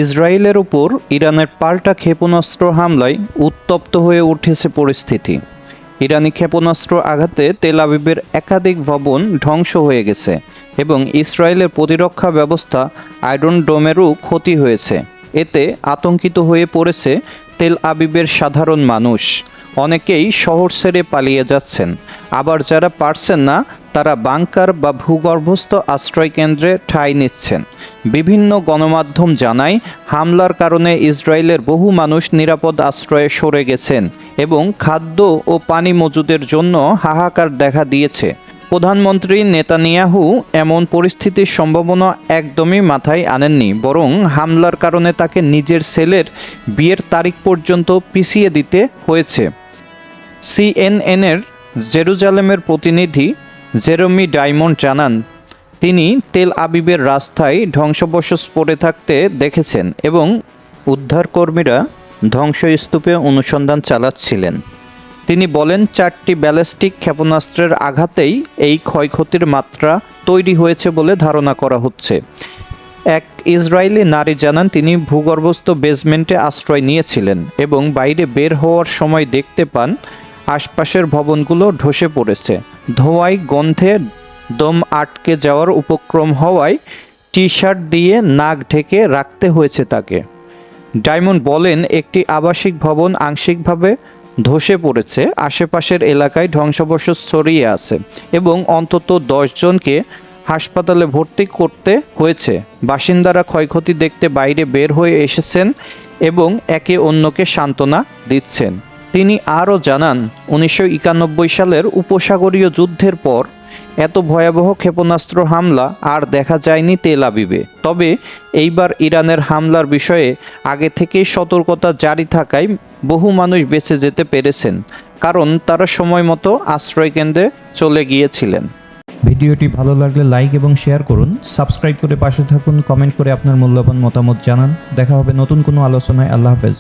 ইসরায়েলের উপর ইরানের পাল্টা ক্ষেপণাস্ত্র হামলায় উত্তপ্ত হয়ে উঠেছে পরিস্থিতি। ইরানি ক্ষেপণাস্ত্র আঘাতে তেল আবিবের একাধিক ভবন ধ্বংস হয়ে গেছে এবং ইসরায়েলের প্রতিরক্ষা ব্যবস্থা আয়রন ডোমেরও ক্ষতি হয়েছে। এতে আতঙ্কিত হয়ে পড়েছে তেল আবিবের সাধারণ মানুষ। অনেকেই শহর ছেড়ে পালিয়ে যাচ্ছেন, আবার যারা পারছেন না তারা বাংকার বা ভূগর্ভস্থ আশ্রয়কেন্দ্রে ঠাঁই নিচ্ছেন। বিভিন্ন গণমাধ্যম জানায়, হামলার কারণে ইসরায়েলের বহু মানুষ নিরাপদ আশ্রয়ে সরে গেছেন এবং খাদ্য ও পানি মজুদের জন্য হাহাকার দেখা দিয়েছে। প্রধানমন্ত্রী নেতানিয়াহু এমন পরিস্থিতির সম্ভাবনা একদমই মাথায় আনেননি, বরং হামলার কারণে তাকে নিজের ছেলের বিয়ের তারিখ পর্যন্ত পিছিয়ে দিতে হয়েছে। সিএনএনের জেরুজালেমের প্রতিনিধি জেরেমি ডায়মন্ড জানান, তিনি তেল আবিবের রাস্তায় ধ্বংসাবশেষ পড়ে থাকতে দেখেছেন এবং উদ্ধারকর্মীরা ধ্বংসস্তূপে অনুসন্ধান চালাচ্ছিলেন। তিনি বলেন, 4টি ব্যালিস্টিক ক্ষেপণাস্ত্রের আঘাতেই এই ক্ষয়ক্ষতির মাত্রা তৈরি হয়েছে বলে ধারণা করা হচ্ছে। এক ইসরায়েলি নারী জানান, তিনি ভূগর্ভস্থ বেসমেন্টে আশ্রয় নিয়েছিলেন এবং বাইরে বের হওয়ার সময় দেখতে পান আশপাশের ভবনগুলো ধসে পড়েছে। ধোঁয়ায় গন্ধে দম আটকে যাওয়ার উপক্রম হওয়ায় টি-শার্ট দিয়ে নাক ঢেকে রাখতে হয়েছে তাকে। ডায়মন্ড বলেন, একটি আবাসিক ভবন আংশিকভাবে ধসে পড়েছে, আশেপাশের এলাকায় ধ্বংসাবশেষ ছড়িয়ে আছে এবং অন্তত 10 জনকে হাসপাতালে ভর্তি করতে হয়েছে। বাসিন্দারা ক্ষয়ক্ষতি দেখতে বাইরে বের হয়ে এসেছেন এবং একে অন্যকে সান্ত্বনা দিচ্ছেন। তিনি আরও জানান, 1991 সালের উপসাগরীয় যুদ্ধের পর এত ভয়াবহ ক্ষেপণাস্ত্র হামলা আর দেখা যায়নি তেল আবিবে। তবে এইবার ইরানের হামলার বিষয়ে আগে থেকেই সতর্কতা জারি থাকায় বহু মানুষ বেঁচে যেতে পেরেছেন, কারণ তারা সময় মতো আশ্রয়কেন্দ্রে চলে গিয়েছিলেন। ভিডিওটি ভালো লাগলে লাইক এবং শেয়ার করুন, সাবস্ক্রাইব করে পাশে থাকুন, কমেন্ট করে আপনার মূল্যবান মতামত জানান। দেখা হবে নতুন কোনো আলোচনায়। আল্লাহ হাফেজ।